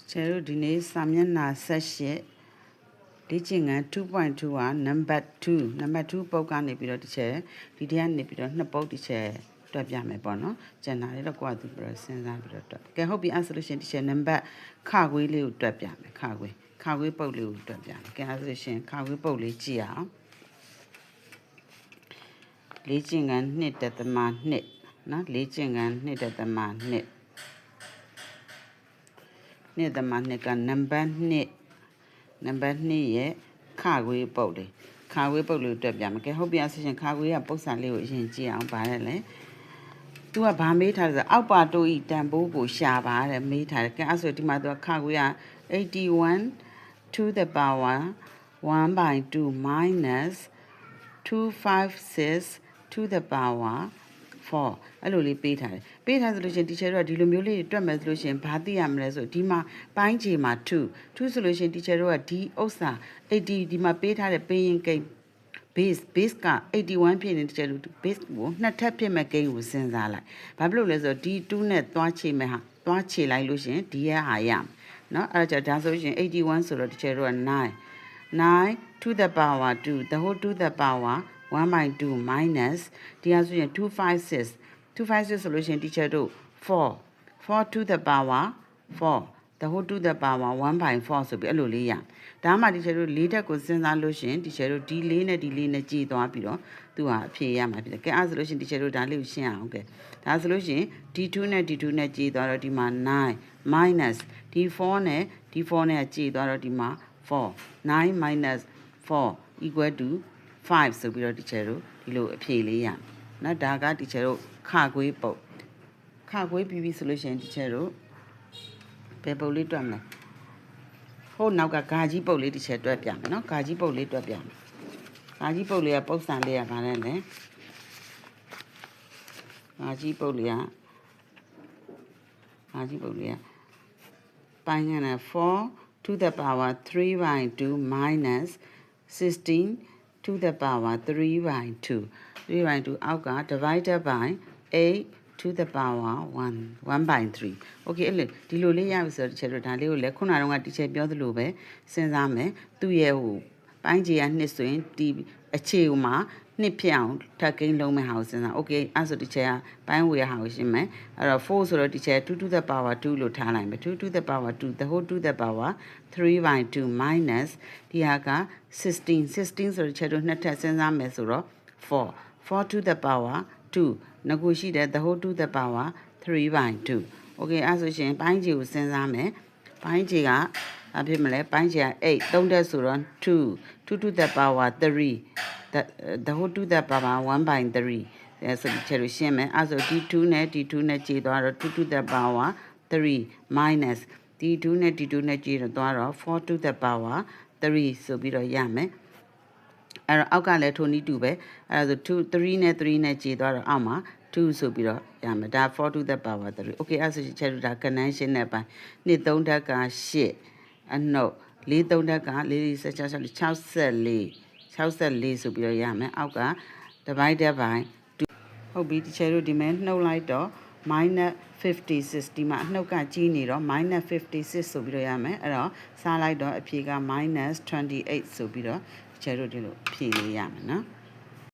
Cheru Dine Samyana Seshe Lichingan 2.2 number 2 Poka Nipido chair, Didian Nipido, Napo chair, Tabiame Bono, Janari Quadu Senza. Can hope the answer chair number Carwe Liu Tabiame, Carwe Polu Tabiame, can answer Carwe Poli Gia Lichingan knit at the man knit, not Lichingan knit at the man knit. Near the manica number knit ye carwe body. Carwe body to Yamaka. Hope you are saying carwe a box and live in Gia Barele. Do a bambi has the outbar to eat and bobo shaba and meat had castle to mother carwe 81 to the power 1 by 2 minus 256 to the power 4. Allora beta solution teacher di lumuli drama solution bhati amle so di ma pai che ma 2 solution teacher di osa 80 di ma pe tha de pe yin game base ka 81 ဖြစ်နေ teacher base ကိုနှစ်ထပ်ဖြစ်မဲ့ game ကိုစဉ်းစားလိုက်ဘာဖြစ်လို့လဲဆိုတော့ဒီ 2 နဲ့သွားချေမဲ့ဟာသွားချေလိုက်လို့ရှင်ဒီရဲ့ဟာရเนาะအဲ့ဒါဆိုရင်81ဆိုတော့ teacher က9 to the power 2 the whole to the power 1 by 2 minus ဒီဟာဆိုရင်256 solution teacher တို့4 to the power 4 the whole to the power 1 by 4ဆိုပြီးအဲ့လိုလေးရဒါမှ teacher တို့၄တက်ကိုစဉ်းစားလို့ရှင် teacher တို့ဒီ၄နဲ့ဒီ၄နဲ့ကြည့်သွားပြီးတော့သူဟာအဖြေရမှာဖြစ်တယ်ကဲအဲ့ဆိုလို့ရှင် teacher တို့ဒါလေးကိုရှင်းအောင်ကဲဒါဆိုလို့ရှင် D2 နဲ့ D2 နဲ့ကြည့်သွားတော့ဒီမှာ9 minus D4 နဲ့D4 နဲ့ကြည့်သွားတော့ဒီမှာ4 9 minus 4 equal to 5ဆိုပြီးတော့ teacher တို့ဒီလိုအဖြေလေးရနော်ဒါက teacher တို့ခခွေးပုတ်ခခွေးပြီးပြီဆိုလို့ရှိရင် teacher တို့ဘယ်ပုတ်လေးတွက်မလဲဟိုနောက်ကဂါကြီးပုတ်လေး teacher တွက်ပြမယ်နော်ဂါကြီးပုတ်လေးတွက်ပြမယ်ဂါကြီးပုတ်လေးကပုတ်ဆန်လေးကဗာလဲလေဂါကြီးပုတ်လေးကပိုင်းရနေ4 to the power 3 by 2 minus 16 to the power 3 by 2 အောက်က divided by 8 to the power 1 by 3 okay အဲ့လေဒီလိုလေးရပြီဆိုတော့ teacher တို့ဒါလေးကိုလည်းခုနကတော့ teacher ပြောသလိုပဲစဉ်းစားမယ်သူ့ရဲ့ဟိုပိုင်းခြေကနှစ်ဆိုရင်ဒီအခြေမှာနှစ်ဖြစ်အောင်ထပ်ကိန်းလုံးမဲ့ဟာကိုစဉ်းစား okay အဲ့ဆို teacher ကပိုင်းဝေရဟာကိုရှင်းမယ်အဲ့တော့4ဆိုတော့ teacher 2 to the power 2လို့ထားလိုက်မယ်2 to the power 2 the whole to the power 3 by 2 minus ဒီဟာက16ဆိုတော့ teacher တို့နှစ်ထပ်စဉ်းစားမယ်ဆိုတော့4 to the power 2ငကိုရှိတယ် the whole to the power 3 by 2 okay အဲ့ဆိုရှင်ပိုင်းခြေကိုစဉ်းစားမယ်ပိုင်းခြေကဘာဖြစ်မလဲပိုင်းခြေက8 3တက်ဆိုတော့2 to the power 3 the whole to the power 1 by 3အဲဆိုချေလို့ရှင်းမယ်အဲ့ဆို d2 နဲ့ကြည့်သွားတော့2 to the power 3 minus d2 နဲ့ကြည့်သွားတော့4 to the power 3ဆိုပြီးတော့ရမယ်အဲ့တော့အောက်ကလည်းထိုနည်းတူပဲအဲ့ဒါဆို3နဲ့ကြည့်သွားတော့အောက်မှာ2ဆိုပြီးတော့ရမယ်ဒါ4 to the power 3 okay အဲ့ဆိုချေလို့ဒါ connection နဲ့ပိုင်း2 3ဓာတ်က8အနှုတ်4 3ဓာတ်က64ဆိုပြီးတော့ရမယ်အောက်က divided by 2ဟုတ်ပြီ teacher တို့ဒီမဲ့နှုတ်လိုက်တော့ minus 56ဒီမှာအနှုတ်ကကြီးနေတော့ minus 56ဆိုပြီးတော့ရမယ်အဲ့တော့စားလိုက်တော့အဖြေက minus 28ဆိုပြီးတော့ teacher တို့ဒီလိုဖြေလို့ရမယ်နော်